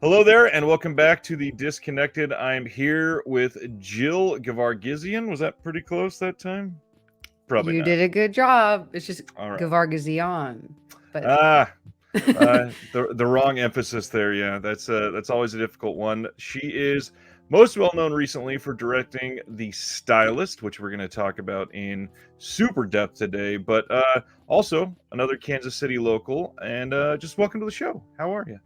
Hello there, and welcome back to the Disconnected. I'm here with Jill Gevargizian. Was that pretty close that time? Probably You not. did a good job. It's just All right. Gevargizian, but Ah, the wrong emphasis there. Yeah, that's always a difficult one. She is most well known recently for directing The Stylist, which we're going to talk about in super depth today. But also another Kansas City local, and just welcome to the show. How are you?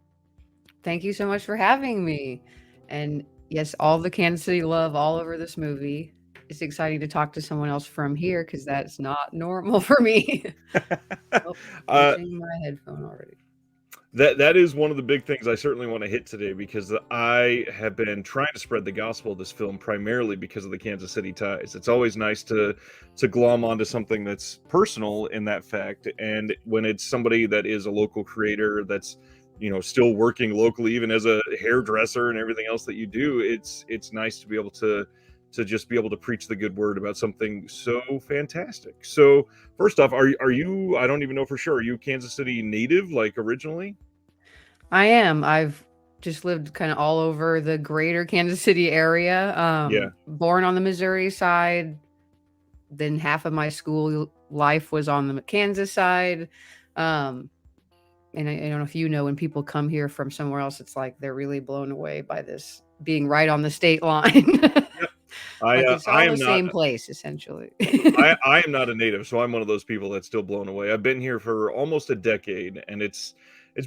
thank you so much for having me. And yes, all the Kansas City love all over this movie. It's exciting to talk to someone else from here because that's not normal for me. Oh, uh, glitching my headphone already. that is one of the big things I certainly want to hit today because I have been trying to spread the gospel of this film primarily because of the Kansas City ties. It's always nice to glom onto something that's personal in that fact, and when it's somebody that is a local creator that's still working locally, even as a hairdresser and everything else that you do, it's nice to be able to just be able to preach the good word about something so fantastic. So first off, are you? I don't even know for sure. Are you a Kansas City native, like originally? I am. I've just lived kind of all over the greater Kansas City area. Yeah, Born on the Missouri side, then half of my school life was on the Kansas side. Um, and I don't know if you know, when people come here from somewhere else, it's like they're really blown away by this being right on the state line. yep. I Like it's I all am the not same place, essentially. I am not a native, so I'm one of those people that's still blown away. I've been here for almost a decade, and it's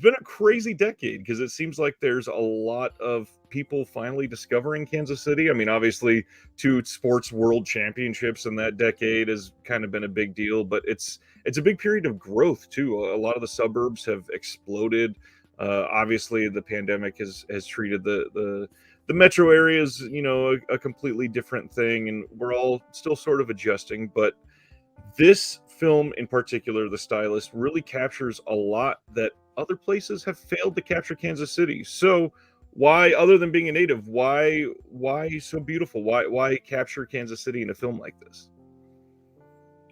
been a crazy decade because it seems like there's a lot of people finally discovering Kansas City. I mean, obviously, two sports world championships in that decade has kind of been a big deal, but it's a big period of growth too. A lot of the suburbs have exploded. Obviously, the pandemic has treated the metro area is a completely different thing, and we're all still sort of adjusting. But this film in particular, The Stylist, really captures a lot that other places have failed to capture Kansas City. So why, other than being a native, why so beautiful? Why capture Kansas City in a film like this?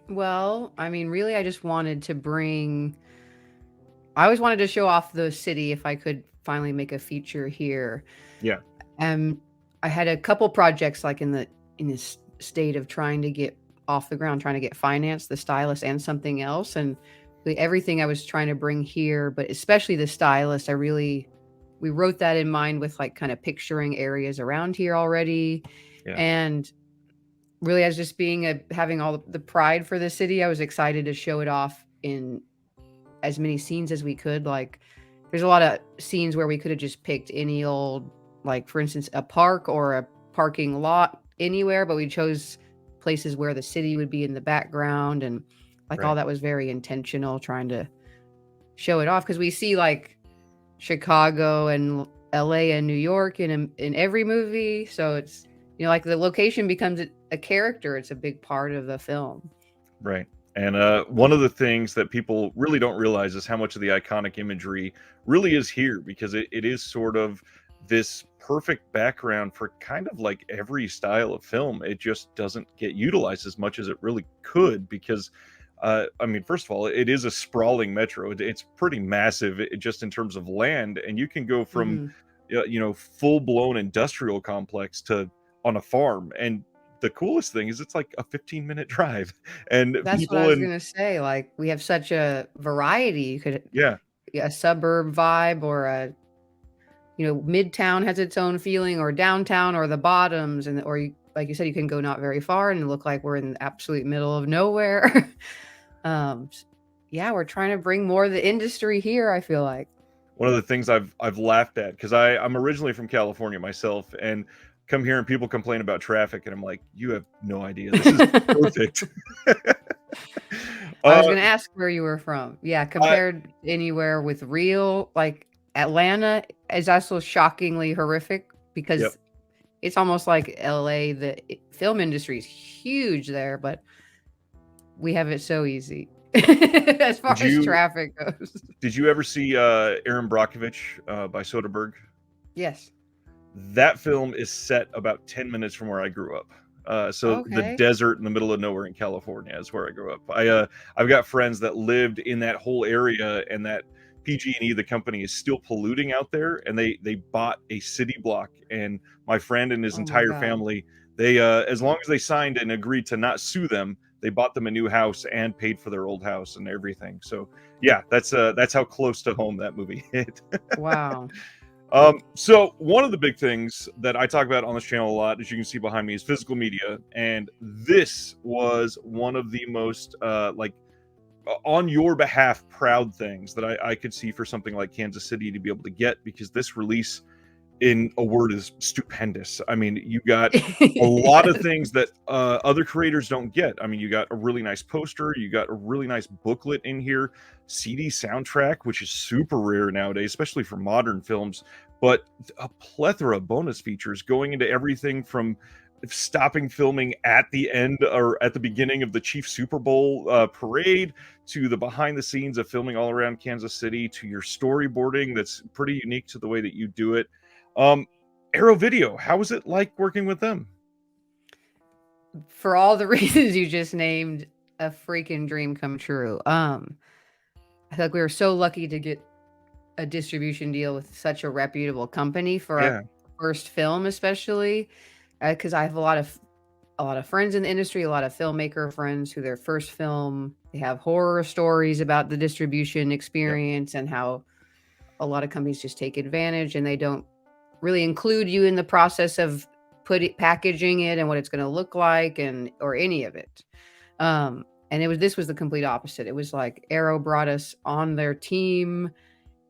Well, I mean, really, I just wanted to bring. I always wanted to show off the city if I could finally make a feature here. Yeah, Um, I had a couple projects like in this state of trying to get off the ground, trying to get financed, the stylist and something else, and everything I was trying to bring here, but especially the stylist, we wrote that in mind with like kind of picturing areas around here already, yeah, and really as just being having all the pride for the city, I was excited to show it off in as many scenes as we could. Like there's a lot of scenes where we could have just picked any old, like for instance, a park or a parking lot anywhere, but we chose places where the city would be in the background, and like all right. that was very intentional trying to show it off because we see like Chicago and LA and New York in every movie, so it's like the location becomes a character. It's a big part of the film. Right. And one of the things that people really don't realize is how much of the iconic imagery really is here because it is sort of this perfect background for kind of like every style of film. It just doesn't get utilized as much as it really could because, I mean, first of all, it is a sprawling metro. It's pretty massive just in terms of land. And you can go from, Mhm. full blown industrial complex to on a farm. And the coolest thing is it's like a 15-minute drive and That's what I people was in gonna say, like, we have such a variety. You could yeah, a suburb vibe, or Midtown has its own feeling, or downtown, or the bottoms, and or you like you said, you can go not very far and look like we're in the absolute middle of nowhere. S Yeah, we're trying to bring more of the industry here, I feel like. one of the things I've laughed at because I'm originally from California myself and come here and people complain about traffic and I'm like, you have no idea. This is perfect. I was uh gonna ask where you were from. Yeah, I compared anywhere with real, like, Atlanta is also shockingly horrific yep. because it's almost like LA. The film industry is huge there, but we have it so easy as far Did as you traffic goes. did you ever see Aaron Brockovich by Soderbergh? Yes. That film is set about 10 minutes from where I grew up. So the Okay. desert in the middle of nowhere in California is where I grew up. I've got friends that lived in that whole area, and that PG&E, the company, is still polluting out there, and they bought a city block. And my friend and his Oh my entire god. family, they as long as they signed and agreed to not sue them, they bought them a new house and paid for their old house and everything. So yeah, that's how close to home that movie hit. Wow. So one of the big things that I talk about on this channel a lot, as you can see behind me, is physical media, and this was one of the most on your behalf proud things that I could see for something like Kansas City to be able to get, because this release, in a word, is stupendous. I mean, you got a lot of Yes. things that other creators don't get. I mean, you got a really nice poster, you got a really nice booklet in here, CD soundtrack, which is super rare nowadays, especially for modern films, but a plethora of bonus features going into everything from stopping filming at the end or at the beginning of the Chiefs Super Bowl parade, to the behind the scenes of filming all around Kansas City, to your storyboarding that's pretty unique to the way that you do it. um Arrow Video, how was it like working with them? For all the reasons you just named, a freaking dream come true. I feel like we were so lucky to get a distribution deal with such a reputable company for our Yeah, first film, especially because I have a lot of friends in the industry, a lot of filmmaker friends who their first film, they have horror stories about the distribution yeah, experience and how a lot of companies just take advantage and they don't really include you in the process of packaging it and what it's going to look like and or any of it. And this was the complete opposite. It was like Arrow brought us on their team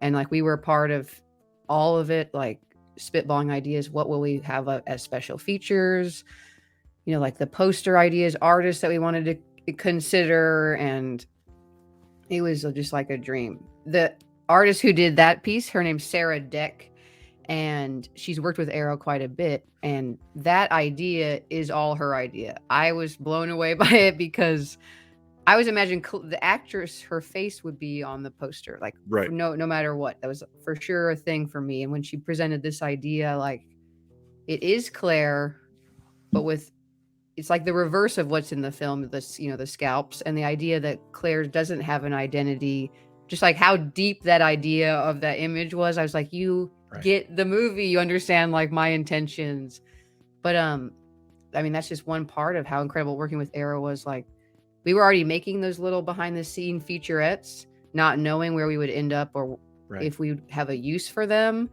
and like we were part of all of it, like spitballing ideas. What will we have as special features? Like the poster ideas, artists that we wanted to consider, and it was just like a dream. The artist who did that piece, her name's Sarah Deck, and she's worked with Arrow quite a bit. And that idea is all her idea. I was blown away by it because I was imagining the actress, her face would be on the poster, like right, no matter what. That was for sure a thing for me. And when she presented this idea, like it is Claire, but with it's like the reverse of what's in the film, the scalps, and the idea that Claire doesn't have an identity, just like how deep that idea of that image was. I was like, you right. get the movie, you understand like my intentions. But I mean, that's just one part of how incredible working with Arrow was. Like we were already making those little behind the scene featurettes, not knowing where we would end up or Right. if we would have a use for them.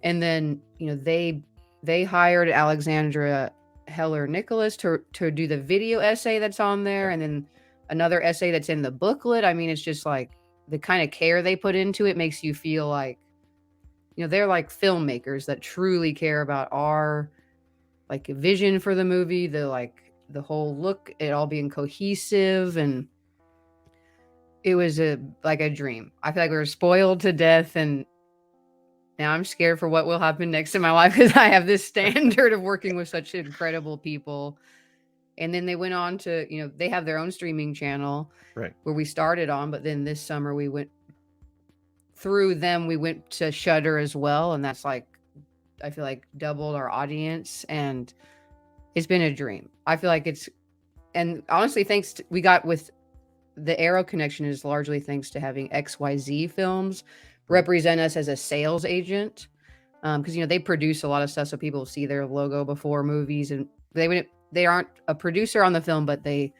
And then, they hired Alexandra Heller Nicholas to do the video essay that's on there, Yep. and then another essay that's in the booklet. I mean, it's just like the kind of care they put into it makes you feel like, they're like filmmakers that truly care about our like vision for the movie, the whole look, it all being cohesive, and it was like a dream. I feel like we were spoiled to death, and now I'm scared for what will happen next in my life because I have this standard of working with such incredible people. And then they went on to, they have their own streaming channel Right. where we started on, but then this summer we went through them, we went to Shudder as well. And that's like, I feel like doubled our audience, and it's been a dream. I feel like and honestly, we got with the Arrow connection is largely thanks to having XYZ Films Right. represent us as a sales agent. Because they produce a lot of stuff, so people see their logo before movies, and they aren't a producer on the film, but they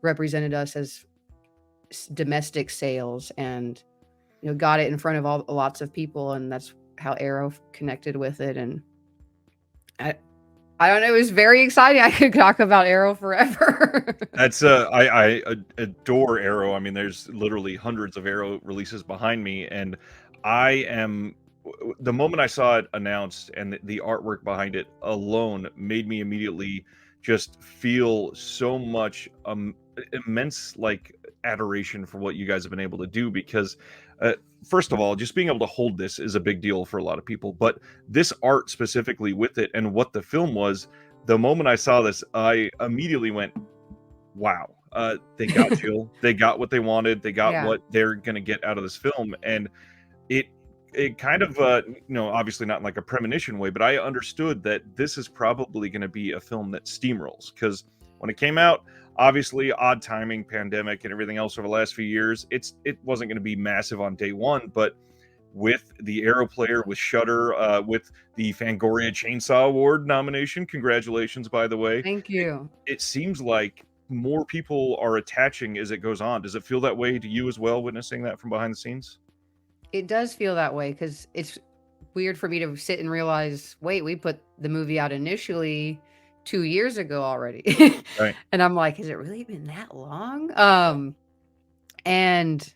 represented us as domestic sales, and got it in front of lots of people, and that's how Arrow connected with it. And I I don't know, it was very exciting. I could talk about Arrow forever. That's adore Arrow. I mean, there's literally hundreds of Arrow releases behind me, and I am the moment I saw it announced and the artwork behind it alone made me immediately just feel so much immense like adoration for what you guys have been able to do, because uh, first of all, just being able to hold this is a big deal for a lot of people, but this art specifically with it and what the film was, the moment I saw this, I immediately went, wow, they got Jill. They got what they wanted. They got Yeah. what they're gonna get out of this film, and it it kind of obviously not in like a premonition way, but I understood that this is probably going to be a film that steamrolls, because when it came out, obviously odd timing, pandemic, and everything else over the last few years, it wasn't going to be massive on day one, but with the Arrow player, with Shudder, with the Fangoria Chainsaw Award nomination. Congratulations, by the way. Thank It, you. it seems like more people are attaching as it goes on. Does it feel that way to you as well, witnessing that from behind the scenes? It does feel that way because it's weird for me to sit and realize, wait, we put the movie out initially 2 years ago already. Right. And I'm like, has it really been that long? And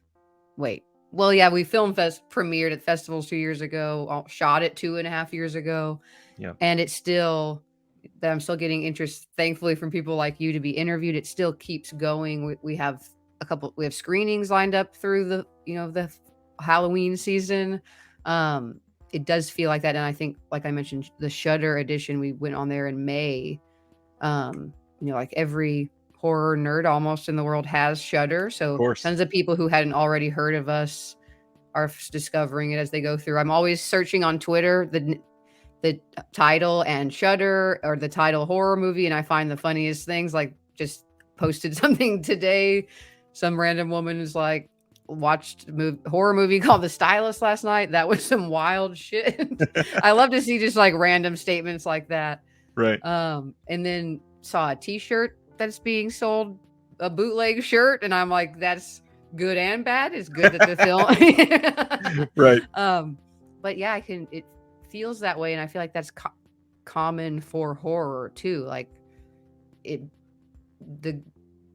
wait, well, yeah, we premiered at festivals 2 years ago, shot it 2.5 years ago, Yeah. and it's still that I'm still getting interest, thankfully, from people like you to be interviewed. It still keeps going. We have we have screenings lined up through the Halloween season. It does feel like that, and I think, like I mentioned, the Shudder edition, we went on there in May. Like every horror nerd almost in the world has Shudder, Of so course. tons of people who hadn't already heard of us are discovering it as they go through. I'm always searching on Twitter the title and Shudder, or the title horror movie, and I find the funniest things. Like, just posted something today. Some random woman is like, watched a horror movie called The Stylist last night. That was some wild shit. I love to see just like random statements like that. Right. And then saw a t-shirt that's being sold, a bootleg shirt, and I'm like, that's good and bad. It's good that the film Right. But yeah, it feels that way, and I feel like that's common for horror too. Like, it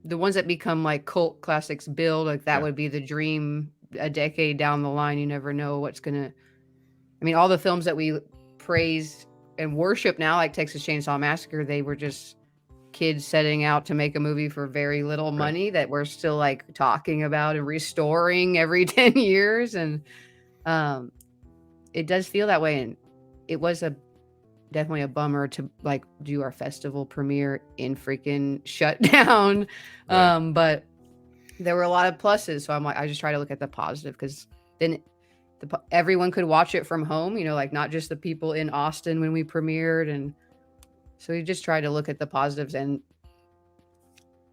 the ones that become like cult classics build, like that Yeah. would be the dream a decade down the line. You never know what's gonna. I mean, all the films that we praise and worship now, like Texas Chainsaw Massacre, they were just kids setting out to make a movie for very little Right. money that we're still like talking about and restoring every 10 years. And it does feel that way. And it was definitely a bummer to like do our festival premiere in freaking shutdown. Right. But there were a lot of pluses. So I'm like, I just try to look at the positive, because then everyone could watch it from home, like not just the people in Austin when we premiered. And so we just try to look at the positives.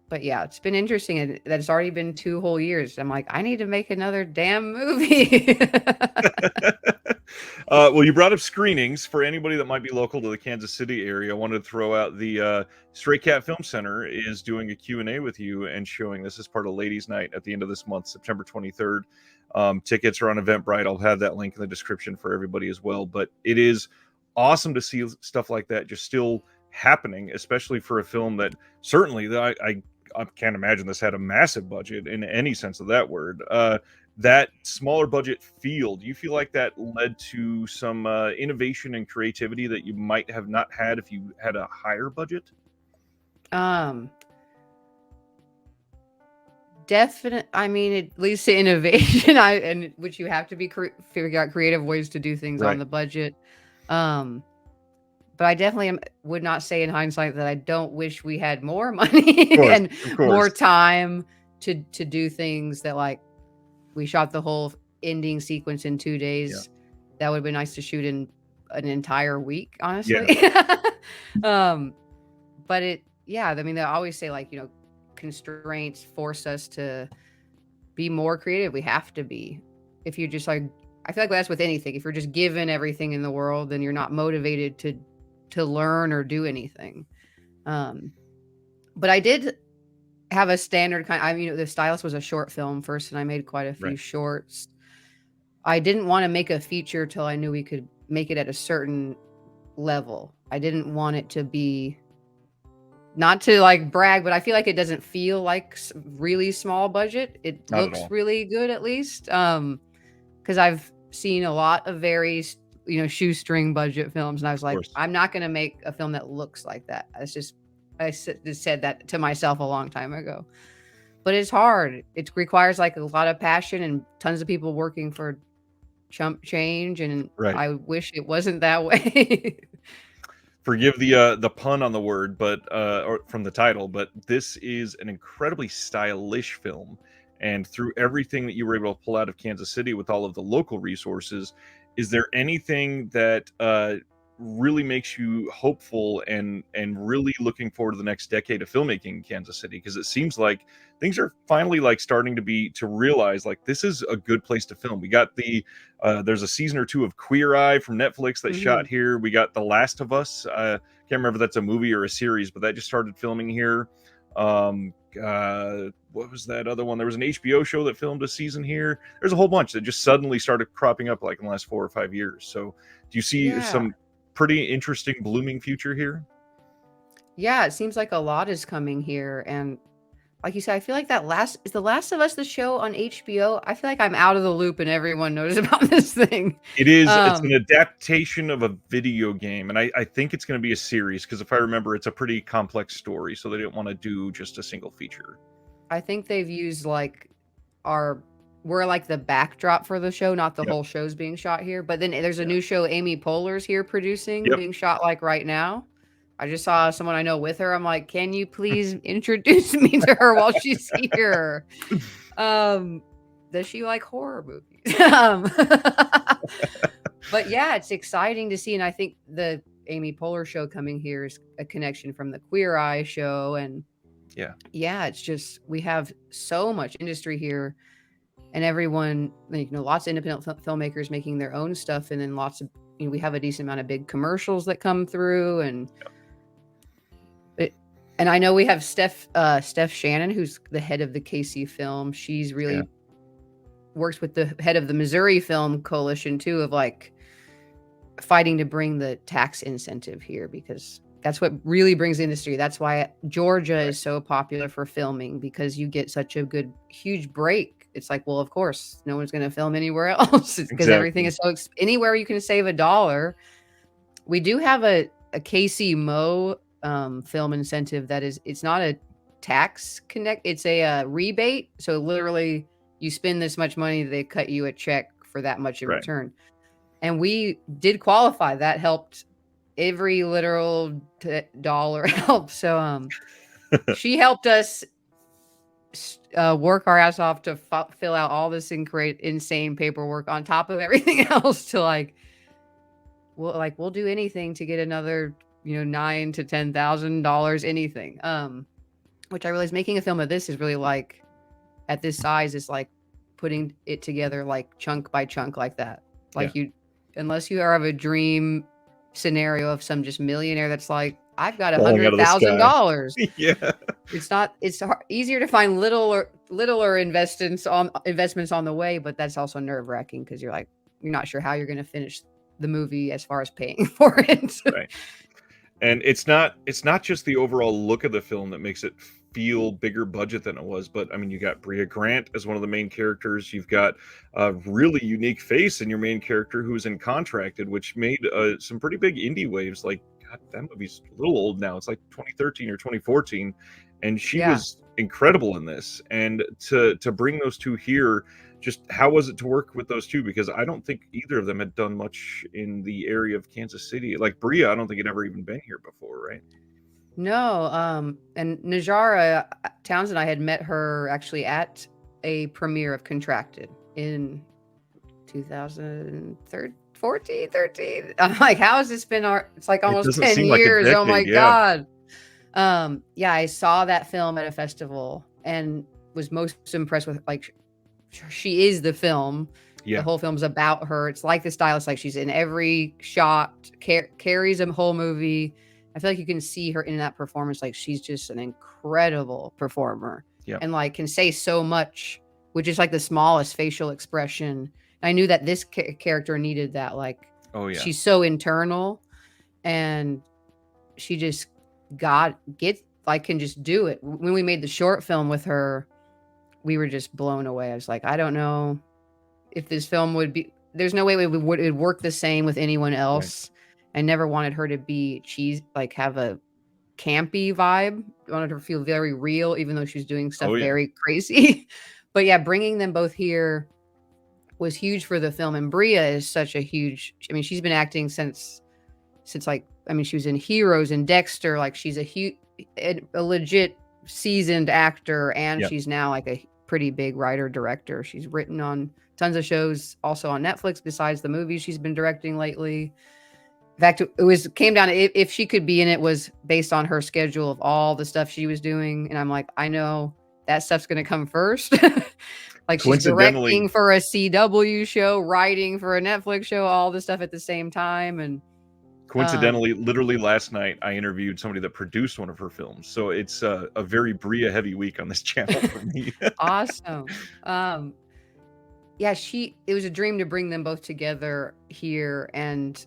But yeah, it's been interesting, and that it's already been 2 whole years. I'm like, I need to make another damn movie. Well, you brought up screenings. For anybody that might be local to the Kansas City area, I wanted to throw out the Stray Cat Film Center is doing a Q&A with you and showing this as part of Ladies Night at the end of this month, September 23rd. Tickets are on Eventbrite. I'll have that link in the description for everybody as well. But it is awesome to see stuff like that just still happening, especially for a film that certainly I can't imagine this had a massive budget in any sense of that word. That smaller budget feel, do you feel like that led to some innovation and creativity that you might have not had if you had a higher budget? Definite. I mean, it leads to innovation. And which you have to be figure out creative ways to do things on Right. the budget. But I definitely would not say in hindsight that I don't wish we had more money Of course. and Of more course. time to do things that, like, we shot the whole ending sequence in 2 Yeah. days. That would be nice to shoot in an entire week, honestly. Yeah. But I mean, they always say, like, constraints force us to be more creative. We have to be. If you just like, I feel like that's with anything. If you're just given everything in the world, then you're not motivated to learn or do anything. But I did have a standard kind. The Stylist was a short film first, and I made quite a few Right. shorts. I didn't want to make a feature till I knew we could make it at a certain level. I didn't want it to be, not to like brag, but I feel like it doesn't feel like really small budget. It Not at looks all. really good, at least. Because I've seen a lot of very, shoestring budget films, and I was Of like, course. I'm not going to make a film that looks like that. I just said that to myself a long time ago. But it's hard. It requires like a lot of passion and tons of people working for chump change, and Right. I wish it wasn't that way. Forgive the pun on the word, but or from the title, but this is an incredibly stylish film. And through everything that you were able to pull out of Kansas City with all of the local resources, is there anything that really makes you hopeful and really looking forward to the next decade of filmmaking in Kansas City, because it seems like things are finally like starting to realize like this is a good place to film. We got there's a season or two of Queer Eye from Netflix that shot Mhm. here. We got The Last of Us. Can't remember if that's a movie or a series, but that just started filming here. What was that other one? There was an HBO show that filmed a season here. There's a whole bunch that just suddenly started cropping up like in the last 4 or 5 years. So do you see Yeah. some pretty interesting blooming future here? Yeah, it seems like a lot is coming here, and like you said, I feel like that last is The Last of Us the show on HBO? I feel like I'm out of the loop and everyone knows about this thing. It's an Um, adaptation of a video game, and I think it's gonna be a series because if I remember, it's a pretty complex story, so they didn't wanna do just a single feature. I think they've used, like, our we're, like, the backdrop for the show, not the Yep, whole show's being shot here, but then there's a yeah. new show Amy Poehler's here producing, Yep. being shot, like, right now. I just saw someone I know with her, I'm like, "Can you please introduce me to her while she's here?" Um, does she like horror movies? But yeah, it's exciting to see, and I think the Amy Poehler show coming here is a connection from the Queer Eye show, and Yeah, yeah, it's just we have so much industry here, and everyone, like, lots of independent filmmakers making their own stuff, and then lots of we have a decent amount of big commercials that come through, and it, and I know we have Steph Shannon, who's the head of the KC Film. She's yeah, really works with the head of the Missouri Film Coalition too, of like fighting to bring the tax incentive here because that's what really brings the industry. That's why Georgia right. is so popular for filming because you get such a good, huge break. It's like, well, of course, no one's going to film anywhere else because everything Exactly. is so anywhere you can save a dollar. We do have a KC Mo film incentive that is, it's not a tax connect, it's a rebate. So literally, you spend this much money, they cut you a check for that much in Right. return. And we did qualify. That helped every literal dollar helped. So, she helped us work our ass off to fill out all this insane paperwork on top of everything else to we'll do anything to get another, $9 to $10,000, anything. Which I realize making a film of this is really like at this size is like putting it together like chunk by chunk like that. Yeah. Like unless you are of a dream scenario of some just millionaire that's like, I've got a Falling out hundred of the thousand sky. dollars. Yeah. It's not. It's easier to find littler investments on the way, but that's also nerve wracking because you're not sure how you're going to finish the movie as far as paying for it. Right. And it's not just the overall look of the film that makes it feel bigger budget than it was, but I mean, you got Bria Grant as one of the main characters. You've got a really unique face in your main character who's in Contracted, which made some pretty big indie waves. Like, God, that movie's a little old now. It's like 2013 or 2014, and she Yeah. was incredible in this. And to bring those two here, just how was it to work with those two? Because I don't think either of them had done much in the area of Kansas City. Like Bria, I don't think had ever even been here before, right? No, and Najara Townsend, I had met her actually at a premiere of Contracted in 2014, 13. I'm like, how has this been it's like It almost doesn't 10 seem like a years. Oh my decade, yeah. God. Yeah, I saw that film at a festival and was most impressed with like she is the film. The Yeah, whole film's about her. It's like The Stylist, like she's in every shot, carries a whole movie. I feel like you can see her in that performance. Like she's just an incredible performer yeah. and like can say so much, which is like the smallest facial expression. I knew that this character needed that. Like Oh, yeah. she's so internal and she just can just do it. When we made the short film with her, we were just blown away. I was like, I don't know if this film would be, there's no way it would work the same with anyone Right. else. I never wanted her to be have a campy vibe. I wanted her to feel very real, even though she's doing stuff Oh, yeah. very crazy. But yeah, bringing them both here was huge for the film. And Bria is such a huge, I mean, she's been acting since like, I mean, she was in Heroes and Dexter. Like she's a legit seasoned actor. And Yeah. she's now like a pretty big writer director. She's written on tons of shows also on Netflix besides the movies she's been directing lately. In fact, it came down to if she could be in it was based on her schedule of all the stuff she was doing. And I'm like, I know that stuff's going to come first. Like she's Coincidentally directing for a CW show, writing for a Netflix show, all this stuff at the same time. And coincidentally, literally last night, I interviewed somebody that produced one of her films. So it's a very Bria heavy week on this channel for me. awesome. Yeah, it was a dream to bring them both together here. And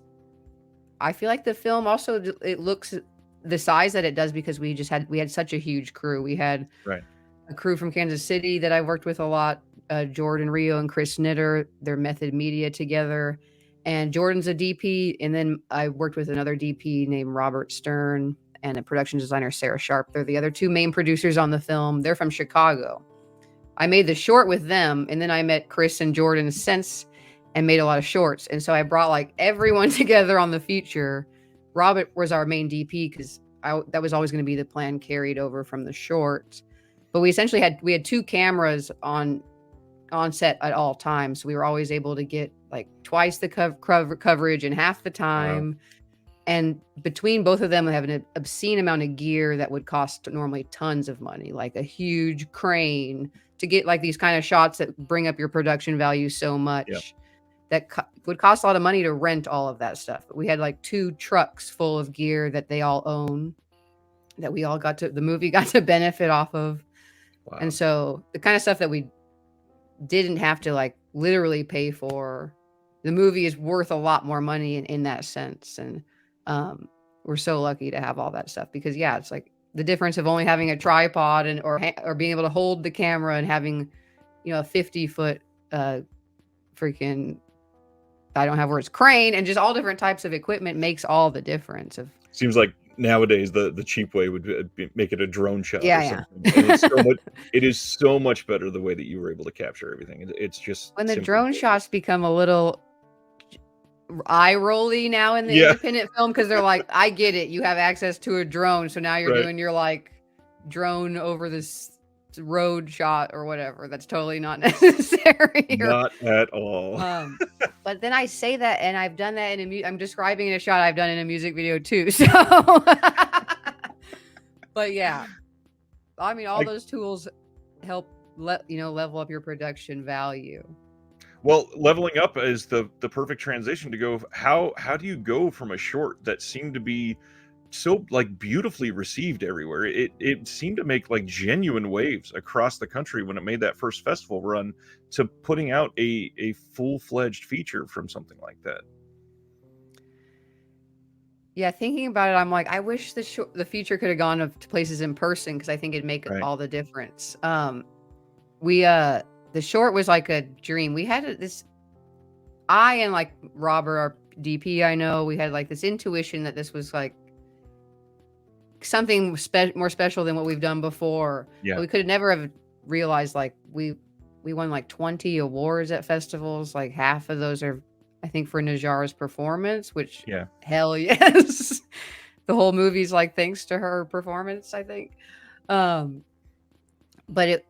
I feel like the film also, it looks the size that it does because we had such a huge crew. We had Right. a crew from Kansas City that I worked with a lot, Jordan Rio and Chris Knitter, their Method Media together. And Jordan's a DP. And then I worked with another DP named Robert Stern and a production designer, Sarah Sharp. They're the other two main producers on the film. They're from Chicago. I made the short with them. And then I met Chris and Jordan since and made a lot of shorts. And so I brought like everyone together on the feature. Robert was our main DP because that was always going to be the plan carried over from the short. But we essentially had two cameras on set at all times. So we were always able to get like twice the coverage in half the time. Wow. And between both of them, they have an obscene amount of gear that would cost normally tons of money, like a huge crane to get like these kind of shots that bring up your production value so much. Yep. That would cost a lot of money to rent all of that stuff. But we had like 2 trucks full of gear that they all own, that we all the movie got to benefit off of. Wow. And so the kind of stuff that we didn't have to like literally pay for, the movie is worth a lot more money in that sense. And we're so lucky to have all that stuff because it's like the difference of only having a tripod or being able to hold the camera and having, a 50-foot freaking, I don't have words, crane, and just all different types of equipment makes all the difference. Seems like nowadays the cheap way would make it a drone shot or something. Yeah. It is so much better the way that you were able to capture everything. It's just when the drone shots become a little eye-rolly now in the independent film because they're like, I get it, you have access to a drone, so now you're doing your like drone over this road shot or whatever. That's totally not necessary. Not at all. But then I say that, and I've done that I'm describing a shot I've done in a music video too. So, but yeah, I mean, all those tools help level up your production value. Well, leveling up is the perfect transition to go. How do you go from a short that seemed to be so like beautifully received everywhere? It seemed to make like genuine waves across the country when it made that first festival run, to putting out a full-fledged feature from something like that. Yeah, thinking about it, I'm like, I wish the feature could have gone to places in person because I think it'd make all the difference. The short was like a dream. We had I and like Robert, our DP, I know, we had like this intuition that this was like something more special than what we've done before. Yeah. But we could never have realized like we won like 20 awards at festivals. Like half of those are, I think, for Najara's performance, which hell yes. The whole movie's like thanks to her performance, I think. But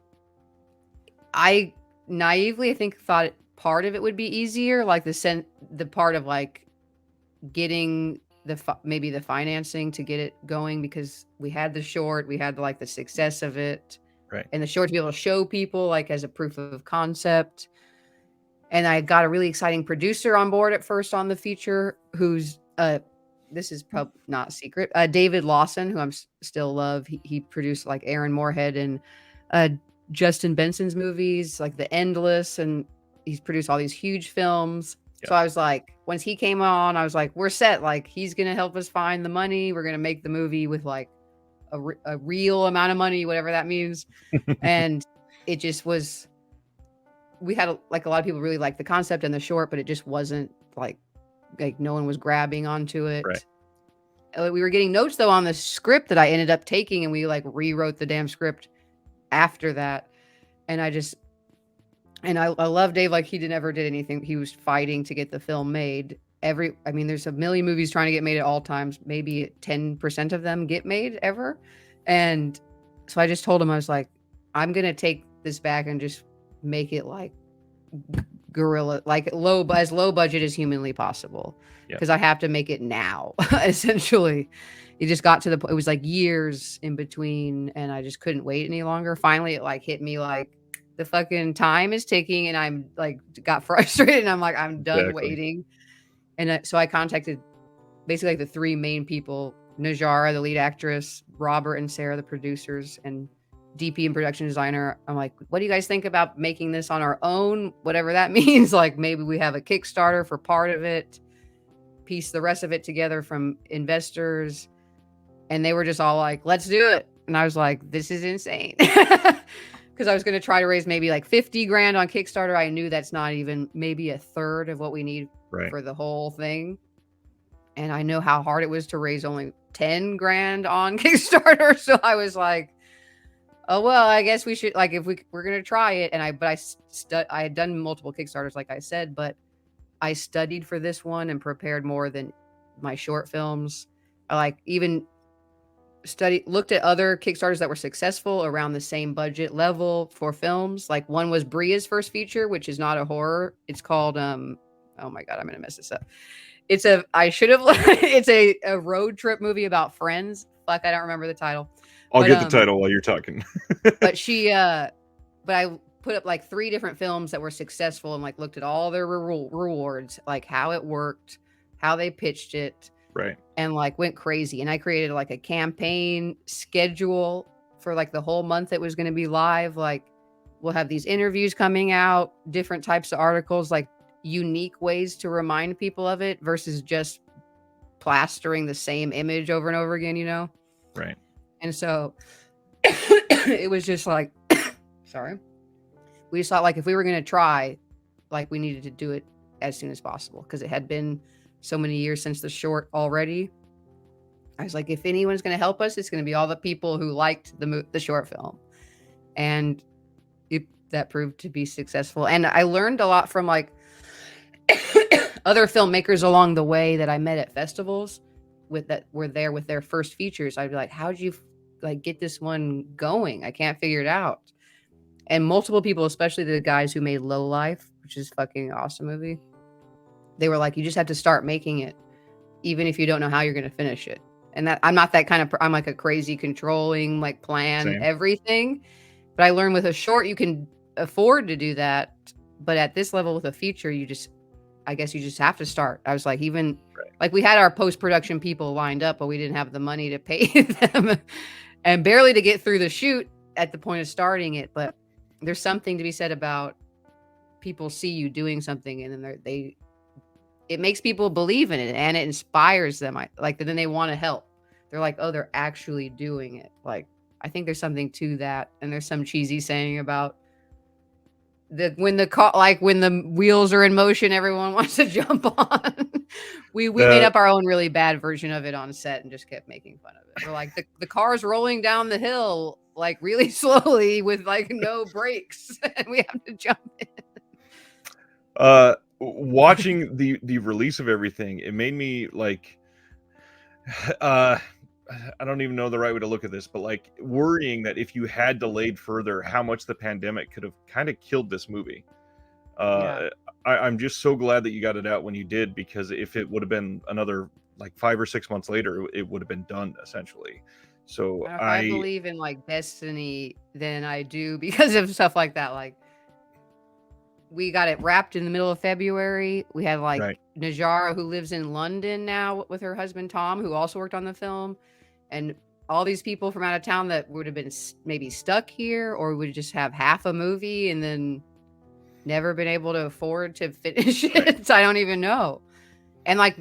I naively, I think, thought part of it would be easier, like the part of like getting maybe the financing to get it going, because we had the short, we had like the success of it, and the short to be able to show people like as a proof of concept. And I got a really exciting producer on board at first on the feature, who's this is probably not secret, David Lawson, who I'm still love. He produced like Aaron Moorhead and Justin Benson's movies, like The Endless, and he's produced all these huge films. So I was like, once he came on, I was like, we're set. Like, he's going to help us find the money. We're going to make the movie with like a real amount of money, whatever that means. And it just was, we had like a lot of people really liked the concept and the short, but it just wasn't like no one was grabbing onto it. We were getting notes though on the script that I ended up taking, and we like rewrote the damn script after that. And I love Dave. Like, he never did anything. He was fighting to get the film made. There's a million movies trying to get made at all times. Maybe 10% of them get made ever. And so I just told him, I was like, I'm going to take this back and just make it like guerrilla, like as low budget as humanly possible, Yeah. because I have to make it now. Essentially, it just got to the point. It was like years in between, and I just couldn't wait any longer. Finally, it like hit me like the fucking time is ticking, and I'm like got frustrated, and I'm like I'm done Exactly. waiting. And so I contacted basically like the three main people: Najara, the lead actress; Robert and Sarah, the producers, and DP and production designer. I'm like, what do you guys think about making this on our own? Whatever that means. Like maybe we have a Kickstarter for part of it, piece the rest of it together from investors. And they were just all like, let's do it. And I was like, this is insane. Because I was going to try to raise maybe like 50 grand on Kickstarter. I knew that's not even maybe a third of what we need Right. for the whole thing. And I know how hard it was to raise only 10 grand on Kickstarter. So I was like, oh, well, I guess we should, like, if we're going to try it. And I had done multiple Kickstarters, like I said, but I studied for this one and prepared more than my short films. I like even looked at other Kickstarters that were successful around the same budget level for films. Like one was Bria's first feature, which is not a horror. It's called, oh my God, I'm going to mess this up. It's a road trip movie about friends. Fuck, I don't remember the title. I'll get the title while you're talking. But I put up like 3 different films that were successful and like looked at all their rewards, like how it worked, how they pitched it. Right. And like went crazy. And I created like a campaign schedule for like the whole month it was going to be live. Like we'll have these interviews coming out, different types of articles, like unique ways to remind people of it versus just plastering the same image over and over again, you know? Right. And so it was just like, sorry. We just thought like if we were going to try, like we needed to do it as soon as possible because it had been so many years since the short already. I was like, if anyone's going to help us, it's going to be all the people who liked the short film. And that proved to be successful. And I learned a lot from like other filmmakers along the way that I met at festivals that were there with their first features. I'd be like, how'd you like get this one going? I can't figure it out. And multiple people, especially the guys who made Low Life, which is a fucking awesome movie. They were like, you just have to start making it, even if you don't know how you're going to finish it. And that I'm not that kind of, I'm like a crazy controlling, like plan everything. But I learned with a short, you can afford to do that. But at this level with a feature, I guess you just have to start. I was like, like we had our post-production people lined up, but we didn't have the money to pay them and barely to get through the shoot at the point of starting it. But there's something to be said about people see you doing something and then it makes people believe in it and it inspires them. Then they want to help. They're like, oh, they're actually doing it. Like, I think there's something to that. And there's some cheesy saying about when the wheels are in motion, everyone wants to jump on. We made up our own really bad version of it on set and just kept making fun of it. We're like, the car's rolling down the hill, like really slowly with like no brakes and we have to jump in. Watching the release of everything, it made me like I don't even know the right way to look at this, but like worrying that if you had delayed further, how much the pandemic could have kind of killed this movie. I'm just so glad that you got it out when you did, because if it would have been another like 5 or 6 months later, it would have been done essentially. So I believe in like destiny than I do because of stuff like that. Like we got it wrapped in the middle of February. We had like Najara, who lives in London now with her husband, Tom, who also worked on the film. And all these people from out of town that would have been maybe stuck here or would just have half a movie and then never been able to afford to finish it. So I don't even know. And like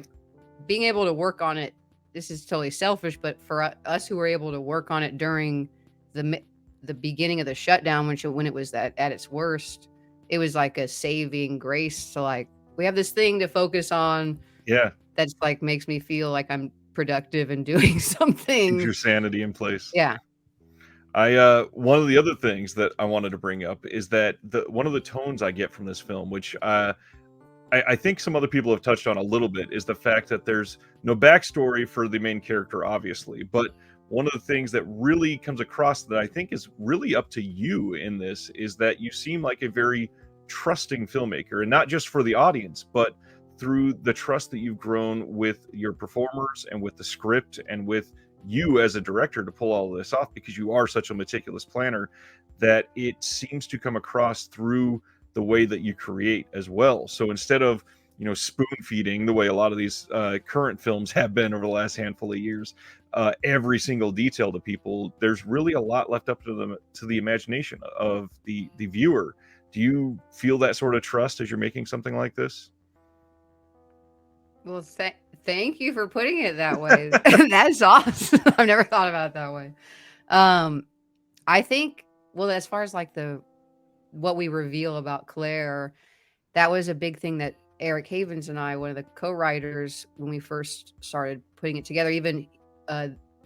being able to work on it, this is totally selfish, but for us who were able to work on it during the beginning of the shutdown, when it was at its worst, it was like a saving grace. So like we have this thing to focus on. Yeah. That's like makes me feel like I'm productive and doing something. Keeps your sanity in place. Yeah. One of the other things that I wanted to bring up is that one of the tones I get from this film, which I think some other people have touched on a little bit, is the fact that there's no backstory for the main character, obviously. But one of the things that really comes across that I think is really up to you in this is that you seem like a very trusting filmmaker, and not just for the audience, but through the trust that you've grown with your performers and with the script and with you as a director to pull all of this off, because you are such a meticulous planner, that it seems to come across through the way that you create as well. So instead of, spoon feeding the way a lot of these current films have been over the last handful of years, every single detail to people, there's really a lot left up to the imagination of the viewer. Do you feel that sort of trust as you're making something like this? Well, thank you for putting it that way. That's awesome. I've never thought about it that way. I think, well, as far as like what we reveal about Claire, that was a big thing that Eric Havens and I, one of the co-writers, when we first started putting it together, even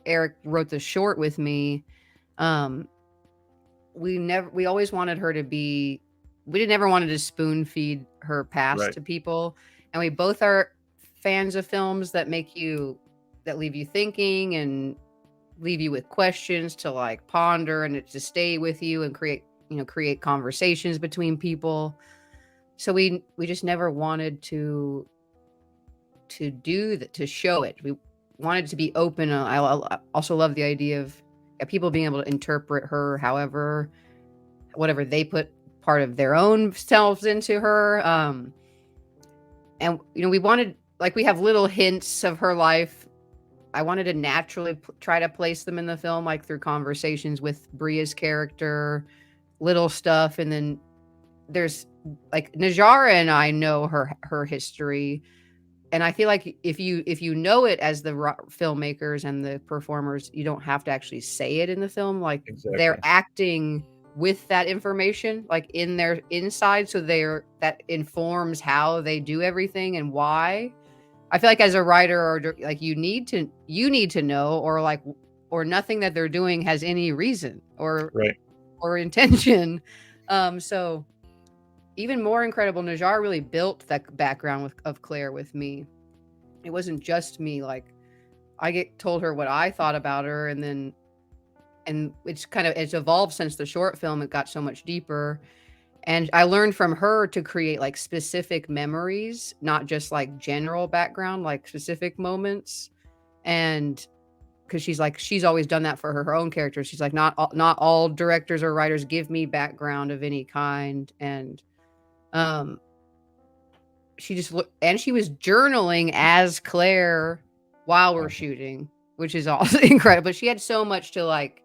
Eric wrote the short with me. We always wanted her to be, we didn't ever wanted to spoon feed her past Right. to people. And we both are fans of films that leave you thinking and leave you with questions to like ponder and to stay with you and create conversations between people. So we just never wanted to do that, to show it. We wanted to be open. I also love the idea of people being able to interpret her whatever they put part of their own selves into her. And we wanted, like, we have little hints of her life. I wanted to naturally try to place them in the film, like through conversations with Bria's character, little stuff. And then there's like Najara and I know her history. And I feel like if you know it as the filmmakers and the performers, you don't have to actually say it in the film. Like Exactly. they're acting with that information, like in their inside. So that informs how they do everything and why. I feel like as a writer, or like you need to know, or nothing that they're doing has any reason or intention. So even more incredible, Najar really built that background of Claire with me. It wasn't just me. Like I told her what I thought about her, and it's evolved since the short film. It got so much deeper. And I learned from her to create like specific memories, not just like general background, like specific moments. And because she's always done that for her own characters. She's like, not all directors or writers give me background of any kind. And she was journaling as Claire while we're shooting, which is also incredible. But she had so much to like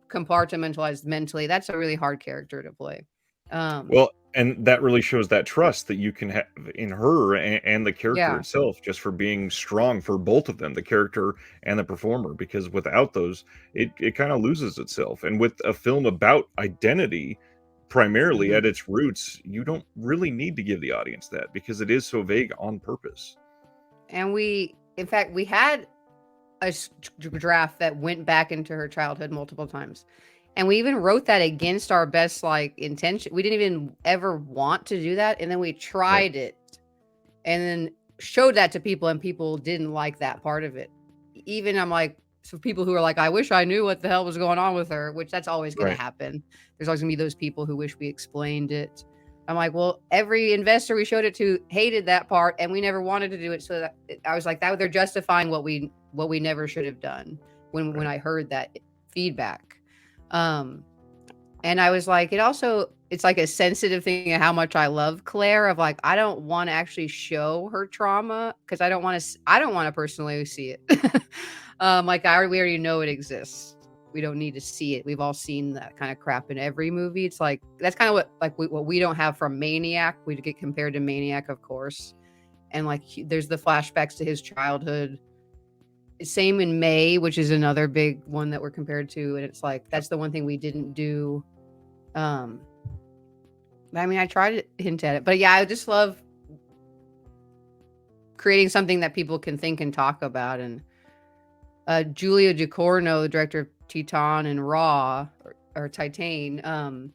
compartmentalize mentally. That's a really hard character to play. Well, and that really shows that trust that you can have in her and the character itself, just for being strong for both of them, the character and the performer, because without those, it kind of loses itself. And with a film about identity, primarily at its roots, you don't really need to give the audience that, because it is so vague on purpose. And in fact, we had a draft that went back into her childhood multiple times. And we even wrote that against our best like intention. We didn't even ever want to do that. And then we tried it and then showed that to people, and people didn't like that part of it. Even I'm like, so people who are like, I wish I knew what the hell was going on with her, which that's always going to happen. There's always gonna be those people who wish we explained it. I'm like, well, every investor we showed it to hated that part, and we never wanted to do it. So I was like, that they're justifying what we never should have done when I heard that feedback. And I was like, it's like a sensitive thing of how much I love Claire, of like, I don't want to actually show her trauma because I don't want to personally see it. Like we already know it exists. We don't need to see it. We've all seen that kind of crap in every movie. It's like, that's kind of what we don't have from Maniac. We get compared to Maniac, of course. And like, there's the flashbacks to his childhood. Same in May, which is another big one that we're compared to. And it's like, that's the one thing we didn't do. I mean, I tried to hint at it, but yeah, I just love creating something that people can think and talk about. And Julia Ducournau, the director of Titan and Raw, or Titan,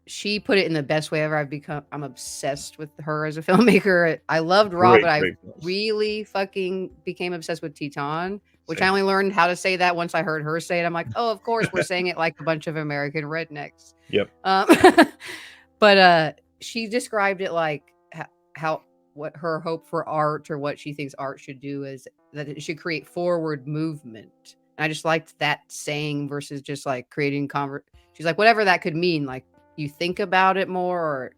she put it in the best way ever. I'm obsessed with her as a filmmaker. I loved Raw, but I really fucking became obsessed with Titan, which I only learned how to say that once I heard her say it. I'm like, oh, of course, we're saying it like a bunch of American rednecks. Yep. But she described it like how what her hope for art, or what she thinks art should do, is that it should create forward movement. And I just liked that saying versus just like creating she's like, whatever that could mean, like you think about it more,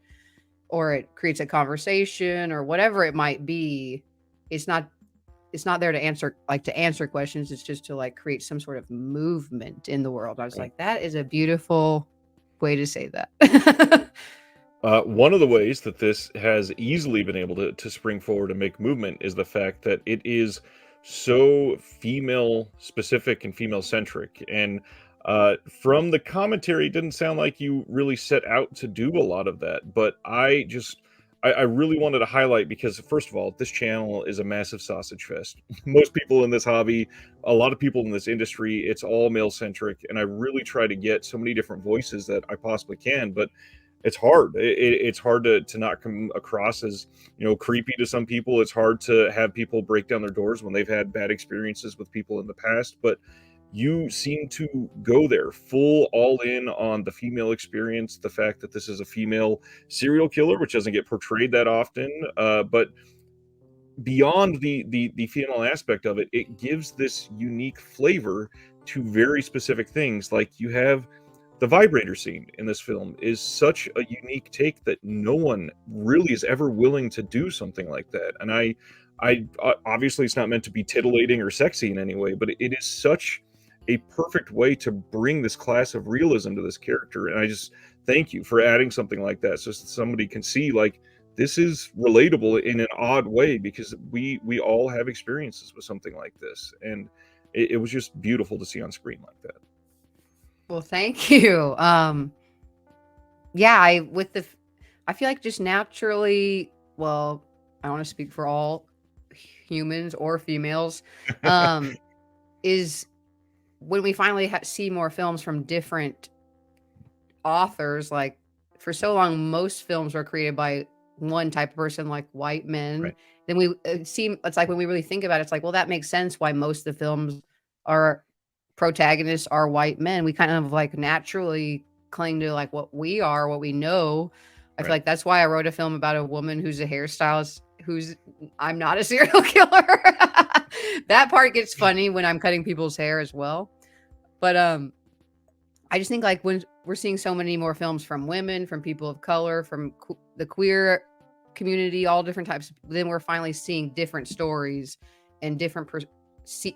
or it creates a conversation, or whatever it might be. It's not there to answer questions. It's just to like create some sort of movement in the world. I was Right. like, that is a beautiful way to say that. One of the ways that this has easily been able to spring forward and make movement is the fact that it is so female specific and female centric. And from the commentary, it didn't sound like you really set out to do a lot of that. But I really wanted to highlight, because first of all, this channel is a massive sausage fest. Most people in this hobby, a lot of people in this industry, it's all male centric. And I really try to get so many different voices that I possibly can. But it's hard. It's hard to not come across as, creepy to some people. It's hard to have people break down their doors when they've had bad experiences with people in the past. But you seem to go there full all in on the female experience, the fact that this is a female serial killer, which doesn't get portrayed that often. But beyond the female aspect of it, it gives this unique flavor to very specific things. Like, you have the vibrator scene in this film is such a unique take that no one really is ever willing to do something like that. And I obviously it's not meant to be titillating or sexy in any way, but it is such a perfect way to bring this class of realism to this character. And I just thank you for adding something like that, so that somebody can see, like, this is relatable in an odd way, because we all have experiences with something like this. And it was just beautiful to see on screen like that. Well, thank you. Yeah, I feel like just naturally, well, I want to speak for all humans or females, is when we finally see more films from different authors. Like, for so long, most films were created by one type of person, like white men. Right. Then it's like when we really think about it, it's like, well, that makes sense why most of the films are protagonists are white men. We kind of like naturally cling to like what we are, what we know. I feel Right. like that's why I wrote a film about a woman who's a hairstylist, I'm not a serial killer. That part gets funny when I'm cutting people's hair as well. But I just think, like, when we're seeing so many more films from women, from people of color, from the queer community, all different types, then we're finally seeing different stories and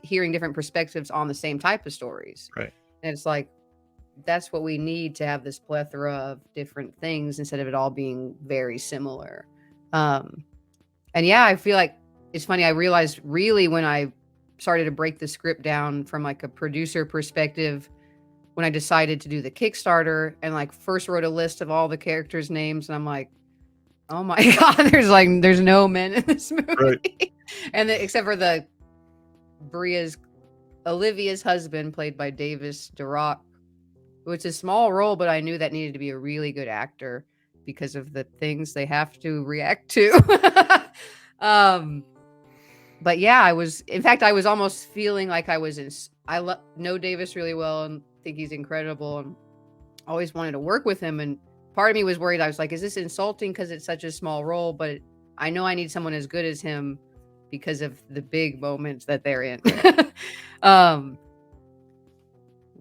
hearing different perspectives on the same type of stories. Right. And it's like, that's what we need to have this plethora of different things instead of it all being very similar. And yeah, I feel like it's funny. I realized really when I started to break the script down from like a producer perspective, when I decided to do the Kickstarter and like first wrote a list of all the characters' names, and I'm like, oh my God, there's no men in this movie. Right. And except for Olivia's husband, played by Davis Durock, which is a small role, but I knew that needed to be a really good actor because of the things they have to react to. But yeah, I was almost feeling like I was know Davis really well and think he's incredible and always wanted to work with him. And part of me was worried. I was like, is this insulting because it's such a small role? But I know I need someone as good as him because of the big moments that they're in.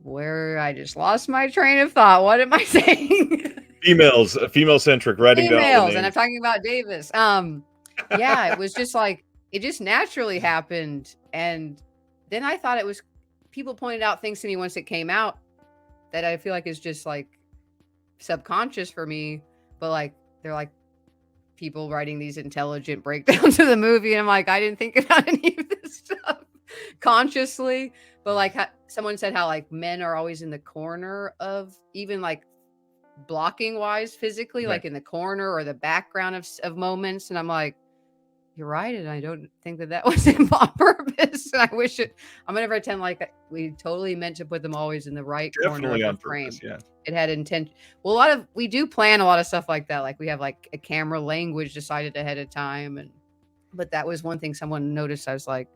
Where I just lost my train of thought. What am I saying? Female centric, writing down the names. And I'm talking about Davis. Yeah, it was just like, it just naturally happened. And then I thought it was, people pointed out things to me once it came out that I feel like is just like subconscious for me. But like, they're like people writing these intelligent breakdowns of the movie. And I'm like, I didn't think about any of this stuff consciously. But like someone said how like men are always in the corner of, even like blocking wise physically, Right. like in the corner or the background of moments. And I'm like, you're right. And I don't think that was on purpose. And I wish I'm going to pretend like we totally meant to put them always in the right corner of the frame. Purpose, yeah. It had intent. Well, we do plan a lot of stuff like that. Like we have like a camera language decided ahead of time. But that was one thing someone noticed. I was like,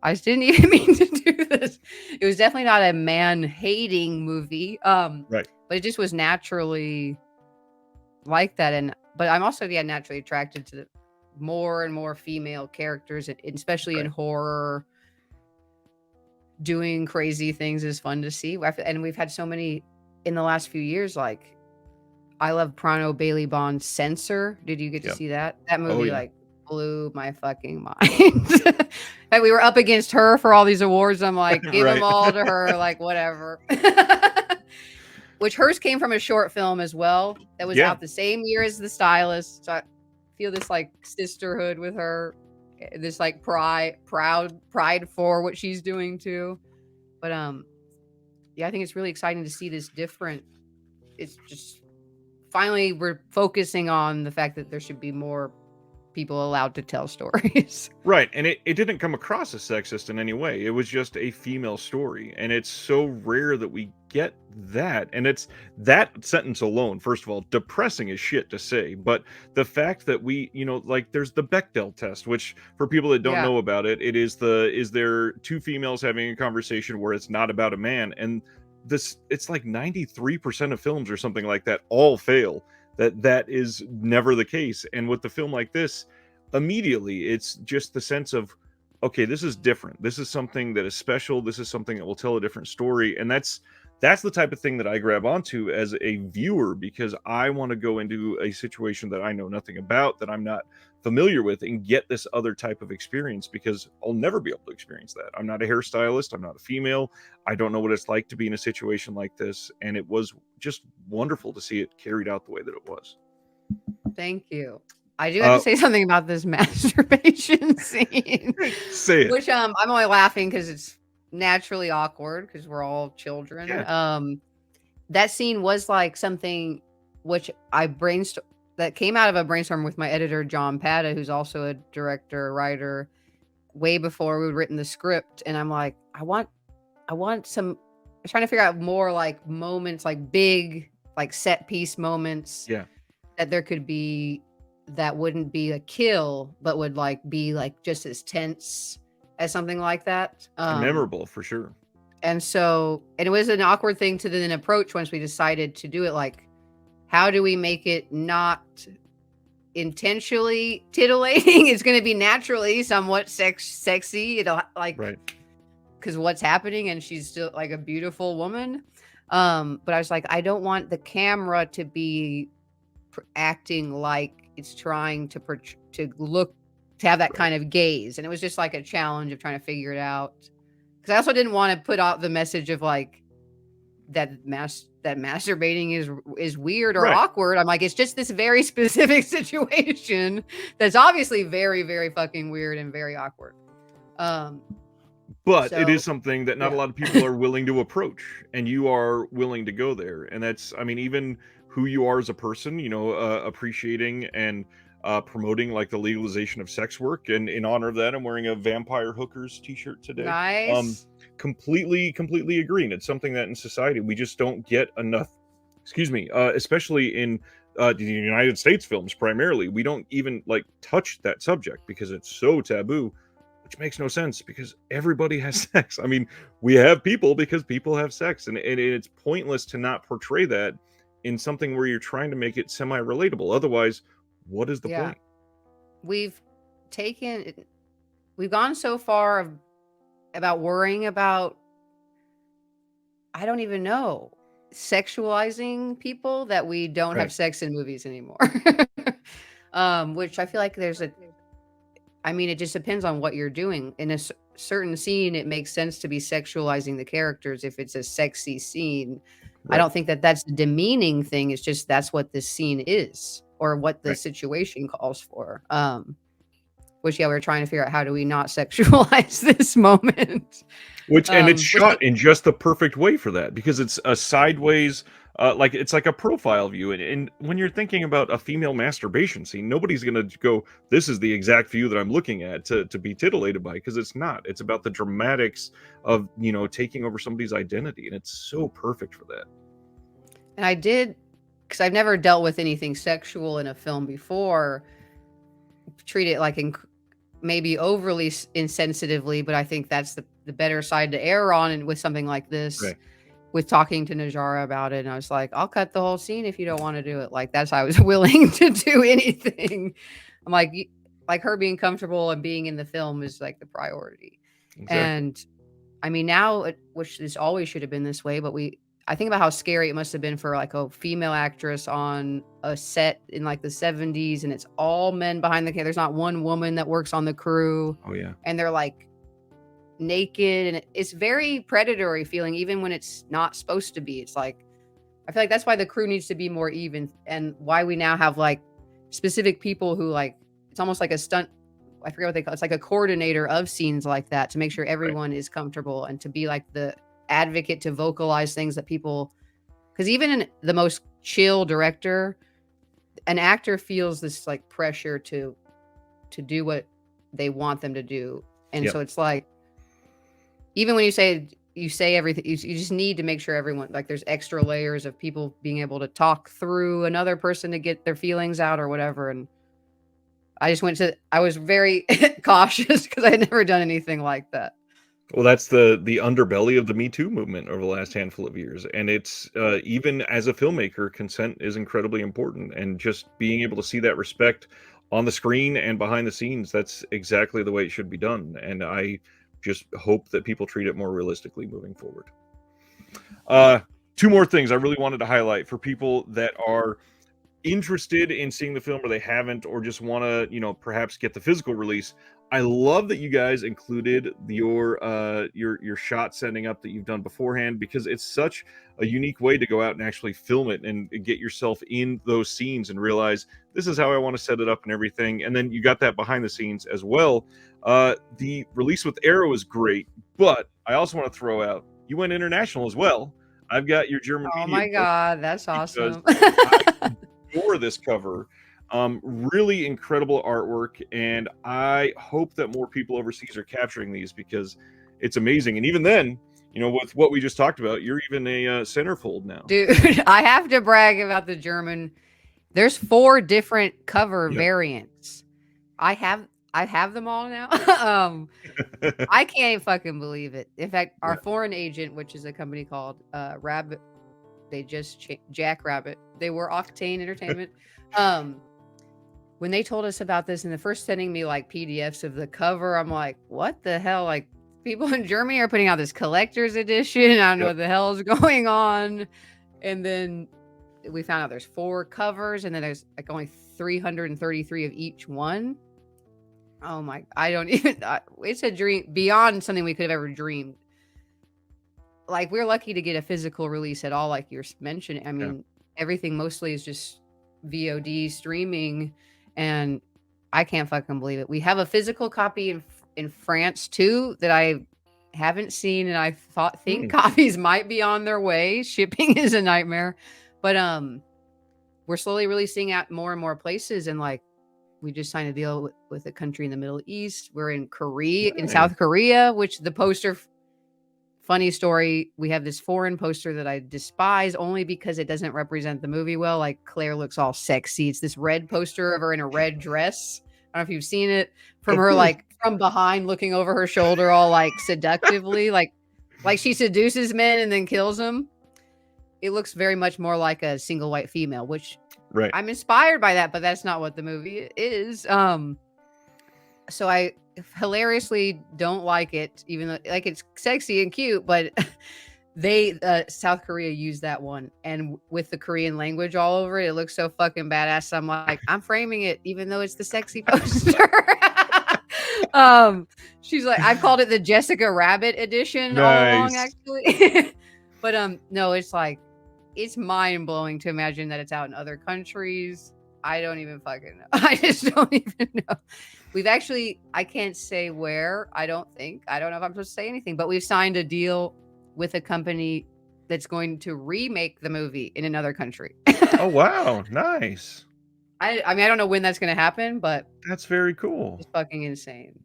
I just didn't even mean to do this. It was definitely not a man hating movie. Right. But it just was naturally like that, but I'm also naturally attracted to more and more female characters, and especially in Right. horror. Doing crazy things is fun to see, and we've had so many in the last few years. Like, I love Prano Bailey Bond's Censor. Did you get to Yeah. see that? That Oh, movie yeah. like blew my fucking mind. And we were up against her for all these awards. I'm like, give them Right. all to her, like whatever. Which hers came from a short film as well that was Yeah. out the same year as The Stylist. So I feel this like sisterhood with her, this like pride for what she's doing too. But yeah, I think it's really exciting to see this different. It's just finally we're focusing on the fact that there should be more people allowed to tell stories. Right, and it didn't come across as sexist in any way. It was just a female story, and it's so rare that we get that. And it's that sentence alone, first of all, depressing as shit to say. But the fact that we, like there's the Bechdel test, which for people that don't Yeah. know about it, is there two females having a conversation where it's not about a man, and it's like 93% of films or something like that all fail. That is never the case. And with the film like this, immediately it's just the sense of, okay, this is different, this is something that is special, this is something that will tell a different story. And that's the type of thing that I grab onto as a viewer, because I want to go into a situation that I know nothing about, that I'm not familiar with, and get this other type of experience, because I'll never be able to experience that. I'm not a hairstylist, I'm not a female, I don't know what it's like to be in a situation like this, and it was just wonderful to see it carried out the way that it was. Thank you. I do have to uh say something about this masturbation scene, say it. which I'm only laughing because it's naturally awkward because we're all children. Yeah. That scene was like something which I brainstormed that came out of a brainstorm with my editor John Pata, who's also a director, writer, way before we'd written the script. And I'm like, I want some. I was trying to figure out more like moments, like big, like set piece moments Yeah. that there could be that wouldn't be a kill, but would like be like just as tense as something like that. And memorable for sure. And it was an awkward thing to then approach once we decided to do it. Like, how do we make it not intentionally titillating? It's going to be naturally somewhat sexy. It'll like, Right. because what's happening, and she's still like a beautiful woman. But I was like, I don't want the camera to be acting like it's trying to look to have that kind of gaze, and it was just like a challenge of trying to figure it out. Because I also didn't want to put out the message of like that masturbating is weird or Right. awkward. I'm like, it's just this very specific situation that's obviously very, very fucking weird and very awkward. But it is something that not a yeah. lot of people are willing to approach, and you are willing to go there. And that's, I mean, even who you are as a person, appreciating and promoting like the legalization of sex work. And in honor of that, I'm wearing a Vampire Hookers t-shirt today. Nice. Completely agree. And it's something that in society we just don't get enough, especially in the United States films primarily. We don't even like touch that subject because it's so taboo, which makes no sense because everybody has sex. I mean, we have people because people have sex, and it's pointless to not portray that in something where you're trying to make it semi-relatable. Otherwise, what is the point? We've gone so far about worrying about, I don't even know, sexualizing people that we don't have sex in movies anymore. Which I feel like it just depends on what you're doing. In a certain scene, it makes sense to be sexualizing the characters if it's a sexy scene. Right. I don't think that that's a demeaning thing. It's just that's what this scene is, or what the situation calls for. Which, we were trying to figure out, how do we not sexualize this moment? And it's shot in just the perfect way for that, because it's a sideways, like it's like a profile view. And when you're thinking about a female masturbation scene, nobody's gonna go, this is the exact view that I'm looking at to be titillated by, because it's not. It's about the dramatics of, taking over somebody's identity, and it's so perfect for that. And I did, because I've never dealt with anything sexual in a film before, treat it like maybe overly insensitively, but I think that's the better side to err on, and with something like this. with talking to Najara about it, and I was like, "I'll cut the whole scene if you don't wanna do it." Like, that's how I was willing to do anything. I'm like, "Y" like, her being comfortable and being in the film is, like, the priority. Exactly. And, I mean, now which this always should have been this way, but I think about how scary it must have been for, like, a female actress on a set in, like, the '70s, and it's all men behind the camera. There's not one woman that works on the crew, Oh, yeah. and they're, like, naked, and it's very predatory feeling even when it's not supposed to be. It's like I feel like that's why the crew needs to be more even, and why we now have, like, specific people who, like, it's almost like a stunt. I forget what they call it. It's like a coordinator of scenes like that to make sure Right. everyone is comfortable and to be like the advocate to vocalize things that people, because even in the most chill director, an actor feels this like pressure to do what they want them to do. And Yep. so it's like even when you say everything, you just need to make sure everyone, like, there's extra layers of people being able to talk through another person to get their feelings out or whatever. And I was very cautious because I had never done anything like that. Well, that's the underbelly of the Me Too movement over the last handful of years, and it's, even as a filmmaker, consent is incredibly important, and just being able to see that respect on the screen and behind the scenes, that's exactly the way it should be done, and I just hope that people treat it more realistically moving forward. Uh, 2 more things I really wanted to highlight for people that are interested in seeing the film or they haven't or just want to perhaps get the physical release. I love that you guys included your shot setting up that you've done beforehand, because it's such a unique way to go out and actually film it and get yourself in those scenes and realize this is how I want to set it up and everything. And then you got that behind the scenes as well. The release with Arrow is great, but I also want to throw out you went international as well. I've got your German Oh media my book god, that's because awesome. I adore this cover. Really incredible artwork, and I hope that more people overseas are capturing these because it's amazing. And even then, with what we just talked about, you're even a centerfold now. Dude, I have to brag about the German. There's 4 different cover Yep. variants. I have I have them all now. Um, I can't fucking believe it. In fact, our Yeah. foreign agent, which is a company called Rabbit, they just Jackrabbit. They were Octane Entertainment. Um, when they told us about this and the first sending me like PDFs of the cover, I'm like, what the hell? Like people in Germany are putting out this collector's edition. I don't know Yep. what the hell is going on. And then we found out there's 4 covers and then there's like only 333 of each one. Oh my, I don't even, it's a dream beyond something we could have ever dreamed. Like we're lucky to get a physical release at all, like you're mentioning. I Yeah. mean, everything mostly is just VOD streaming, and I can't fucking believe it. We have a physical copy in France too that I haven't seen, and I think Hmm. copies might be on their way. Shipping is a nightmare, but we're slowly releasing at more and more places, and like we just signed a deal with a country in the Middle East. We're in Nice. South Korea, which the poster. Funny story, we have this foreign poster that I despise only because it doesn't represent the movie well. Like Claire looks all sexy. It's this red poster of her in a red dress. I don't know if you've seen it, from Of her course. like from behind looking over her shoulder all like seductively, like she seduces men and then kills them. It looks very much more like a single white female, which Right. I'm inspired by that, but that's not what the movie is. So I hilariously don't like it, even though like it's sexy and cute, but they South Korea used that one, and with the Korean language all over it, it looks so fucking badass. So I'm like, I'm framing it, even though it's the sexy poster. um, she's like, I've called it the Jessica Rabbit edition all along, Nice. actually. But no, it's like it's mind blowing to imagine that it's out in other countries. I don't even fucking know. I just don't even know. We've actually, I can't say where. I don't think. I don't know if I'm supposed to say anything, but we've signed a deal with a company that's going to remake the movie in another country. Oh, wow. Nice. I mean, I don't know when that's going to happen, but That's very cool. it's fucking insane.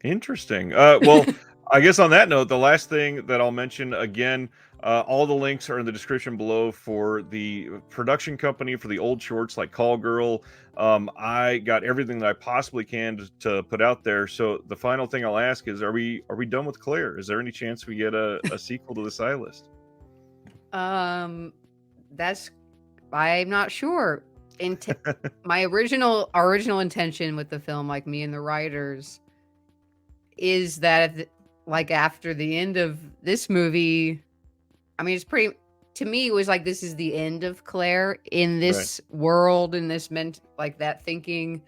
Interesting. Well, I guess on that note, the last thing that I'll mention again, all the links are in the description below for the production company for the old shorts like Call Girl. I got everything that I possibly can to put out there. So the final thing I'll ask is, are we done with Claire? Is there any chance we get a sequel to The Stylist? Um, that's I'm not sure. Int My original intention with the film, like me and the writers, is that like after the end of this movie, I mean, it's pretty to me it was like this is the end of Claire in Right. this world, in this like that thinking.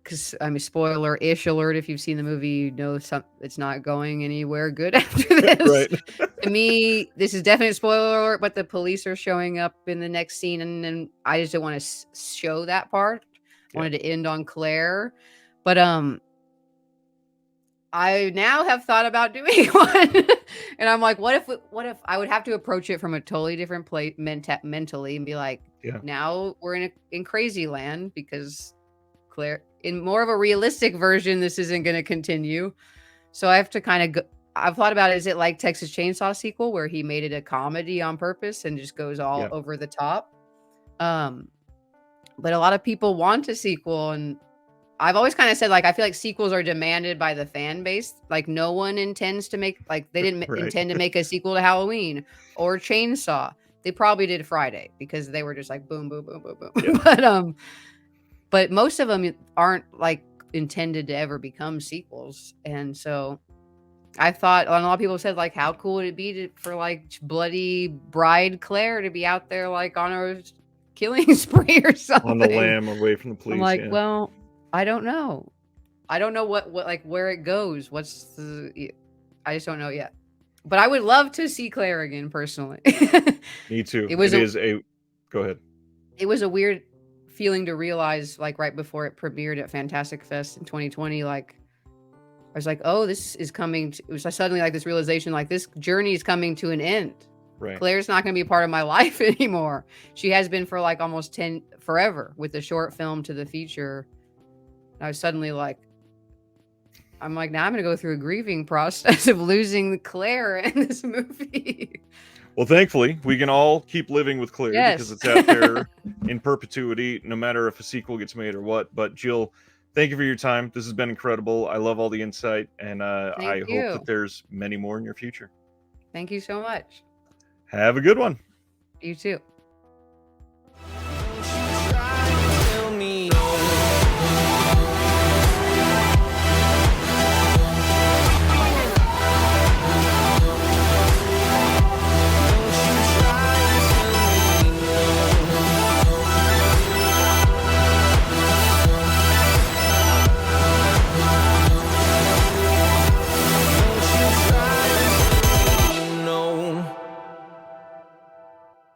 Because I mean, spoiler-ish alert, if you've seen the movie, you know it's not going anywhere good after this. Right. To me, this is definitely a spoiler alert, but the police are showing up in the next scene, and I just don't want to show that part. I Yeah. wanted to end on Claire, but I now have thought about doing one, and I'm like, what if I would have to approach it from a totally different place mentally and be like, Yeah. now we're in crazy land because Claire, in more of a realistic version, this isn't going to continue. So I have to kind of I've thought about, is it like Texas Chainsaw sequel where he made it a comedy on purpose and just goes all Yeah. over the top? But a lot of people want a sequel, and I've always kind of said, like, I feel like sequels are demanded by the fan base. Like, no one intends to make, like, they didn't Right. intend to make a sequel to Halloween or Chainsaw. They probably did Friday because they were just like boom, boom, boom, boom, boom. Yeah. But most of them aren't like intended to ever become sequels. And so I thought, and a lot of people said, like, how cool would it be for like bloody bride Claire to be out there like on a killing spree or something On the lam, away from the police. I'm like, Yeah. well, I don't know. I don't know what like where it goes. I just don't know yet. But I would love to see Claire again personally. Me too. It was Go ahead. it was a weird feeling to realize, like, right before it premiered at Fantastic Fest in 2020, like I was like, oh, this is coming to, it was suddenly like this realization, like this journey is coming to an end. Right. Claire's not going to be a part of my life anymore. She has been for like almost forever, with the short film to the feature. I was suddenly like, I'm like, now I'm going to go through a grieving process of losing Claire in this movie. Well, thankfully, we can all keep living with Claire because it's out there in perpetuity, no matter if a sequel gets made or what. But Jill, thank you for your time. This has been incredible. I love all the insight, and I hope that there's many more in your future. Thank you so much. Have a good one. You too.